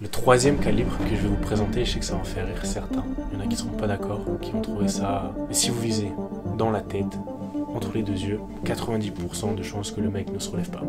Le troisième calibre que je vais vous présenter, je sais que ça va en faire rire certains. Il y en a qui ne seront pas d'accord, qui vont trouver ça... Mais si vous visez dans la tête, entre les deux yeux, 90% de chances que le mec ne se relève pas.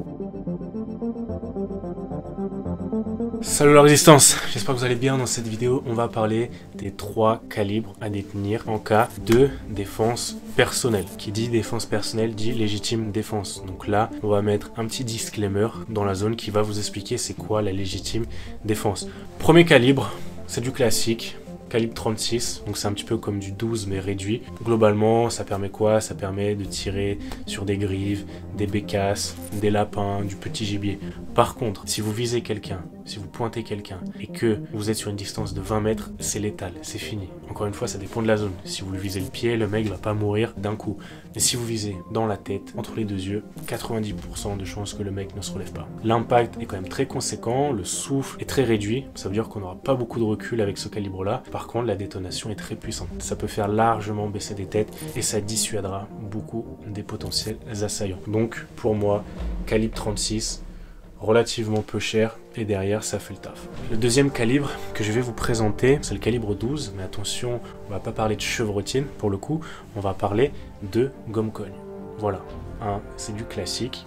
Salut la résistance, j'espère que vous allez bien. Dans cette vidéo, on va parler des 3 calibres à détenir en cas de défense personnelle. Qui dit défense personnelle dit légitime défense. Donc là, on va mettre un petit disclaimer dans la zone qui va vous expliquer c'est quoi la légitime défense. Premier calibre, c'est du classique. Calibre 36, donc c'est un petit peu comme du 12 mais réduit. Globalement, ça permet quoi? Ça permet de tirer sur des grives, des bécasses, des lapins, du petit gibier. Par contre, si vous visez quelqu'un, si vous pointez quelqu'un et que vous êtes sur une distance de 20 mètres, c'est létal, c'est fini. Encore une fois, ça dépend de la zone. Si vous lui visez le pied, le mec va pas mourir d'un coup. Mais si vous visez dans la tête, entre les deux yeux, 90% de chances que le mec ne se relève pas. L'impact est quand même très conséquent, le souffle est très réduit, ça veut dire qu'on n'aura pas beaucoup de recul avec ce calibre-là. Par contre, la détonation est très puissante. Ça peut faire largement baisser des têtes et ça dissuadera beaucoup des potentiels assaillants. Donc, pour moi, calibre 36, relativement peu cher et derrière ça fait le taf. Le deuxième calibre que je vais vous présenter, c'est le calibre 12, mais attention, on va pas parler de chevrotine pour le coup, on va parler de gomme-cogne. Voilà, c'est du classique.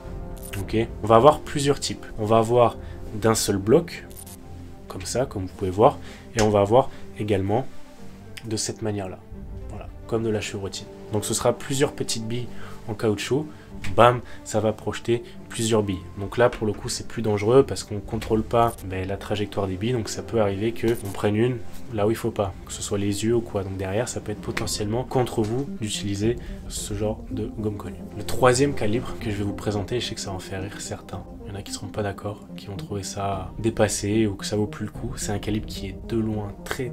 Ok, on va avoir plusieurs types. On va avoir d'un seul bloc, comme ça, comme vous pouvez voir, et on va avoir également de cette manière-là. Voilà, comme de la chevrotine. Donc ce sera plusieurs petites billes en caoutchouc. Bam, ça va projeter plusieurs billes. Donc là, pour le coup, c'est plus dangereux parce qu'on ne contrôle pas la trajectoire des billes. Donc ça peut arriver qu'on prenne une là où il faut pas, que ce soit les yeux ou quoi. Donc derrière, ça peut être potentiellement contre vous d'utiliser ce genre de gomme-cogne. Le troisième calibre que je vais vous présenter, je sais que ça va en faire rire certains. Il y en a qui ne seront pas d'accord, qui vont trouver ça dépassé ou que ça vaut plus le coup. C'est un calibre qui est de loin très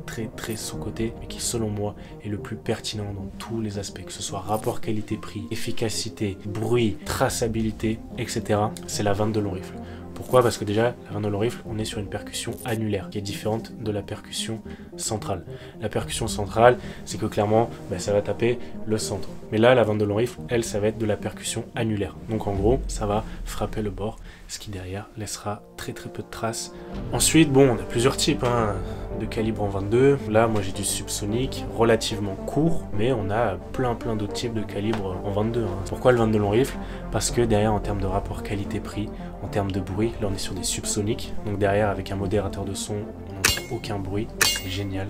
sous-coté, mais qui selon moi est le plus pertinent dans tous les aspects, que ce soit rapport qualité-prix, efficacité, bruit, traçabilité, etc. C'est la 22 long rifle. Pourquoi? Parce que déjà, la 22 long rifle, on est sur une percussion annulaire qui est différente de la percussion centrale. La percussion centrale, c'est que clairement, ça va taper le centre. Mais là, la 22 long rifle, elle, ça va être de la percussion annulaire. Donc en gros, ça va frapper le bord, ce qui derrière laissera très peu de traces. Ensuite, bon, on a plusieurs types de calibre en 22. Là, moi, j'ai du subsonique relativement court, mais on a plein d'autres types de calibres en 22. Pourquoi le 22 long rifle? Parce que derrière, en termes de rapport qualité-prix, en termes de bruit, là, on est sur des subsoniques. Donc derrière, avec un modérateur de son, on n'a aucun bruit. C'est génial,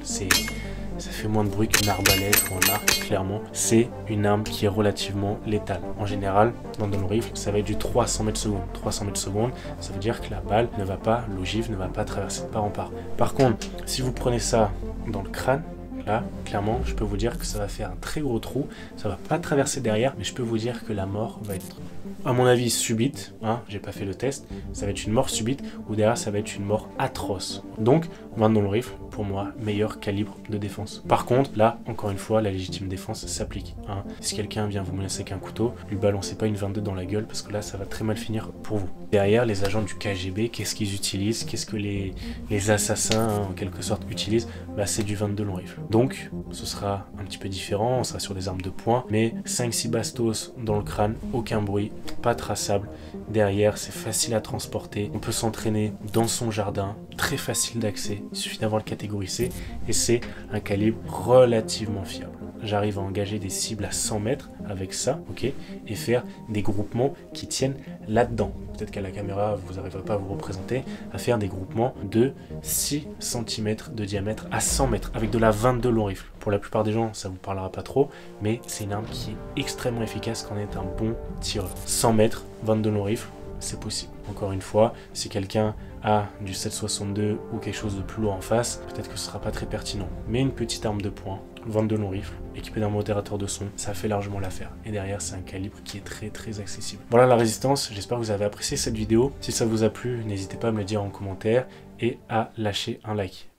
ça fait moins de bruit qu'une arbalète ou un arc, clairement. C'est une arme qui est relativement létale. En général, dans le rifle, ça va être du 300 mètres secondes. 300 mètres secondes, ça veut dire que la balle ne va pas, l'ogive ne va pas traverser de part en part. Par contre, si vous prenez ça dans le crâne, là, clairement, je peux vous dire que ça va faire un très gros trou. Ça va pas traverser derrière, mais je peux vous dire que la mort va être, à mon avis, subite. J'ai pas fait le test. Ça va être une mort subite ou derrière, ça va être une mort atroce. Donc, 22 long rifle, pour moi, meilleur calibre de défense. Par contre, là, encore une fois, la légitime défense s'applique. Si quelqu'un vient vous menacer avec un couteau, lui balancez pas une 22 dans la gueule parce que là, ça va très mal finir pour vous. Derrière, les agents du KGB, qu'est-ce qu'ils utilisent? Qu'est-ce que les assassins, en quelque sorte, utilisent? C'est du 22 long rifle. Donc, ce sera un petit peu différent, on sera sur des armes de poing, mais 5-6 bastos dans le crâne, aucun bruit, pas traçable. Derrière, c'est facile à transporter, on peut s'entraîner dans son jardin, très facile d'accès, il suffit d'avoir le catégorie C, et c'est un calibre relativement fiable. J'arrive à engager des cibles à 100 mètres avec ça, ok, et faire des groupements qui tiennent là-dedans. Peut-être qu'à la caméra, vous n'arriverez pas à vous représenter, à faire des groupements de 6 cm de diamètre à 100 mètres avec de la 22 long rifle. Pour la plupart des gens, ça vous parlera pas trop, mais c'est une arme qui est extrêmement efficace quand on est un bon tireur. 100 mètres, 22 long rifle, c'est possible. Encore une fois, si quelqu'un a du 7,62 ou quelque chose de plus lourd en face, peut-être que ce sera pas très pertinent. Mais une petite arme de poing, 22 long rifle, équipé d'un modérateur de son, ça fait largement l'affaire. Et derrière, c'est un calibre qui est très accessible. Voilà la résistance, j'espère que vous avez apprécié cette vidéo. Si ça vous a plu, n'hésitez pas à me le dire en commentaire et à lâcher un like.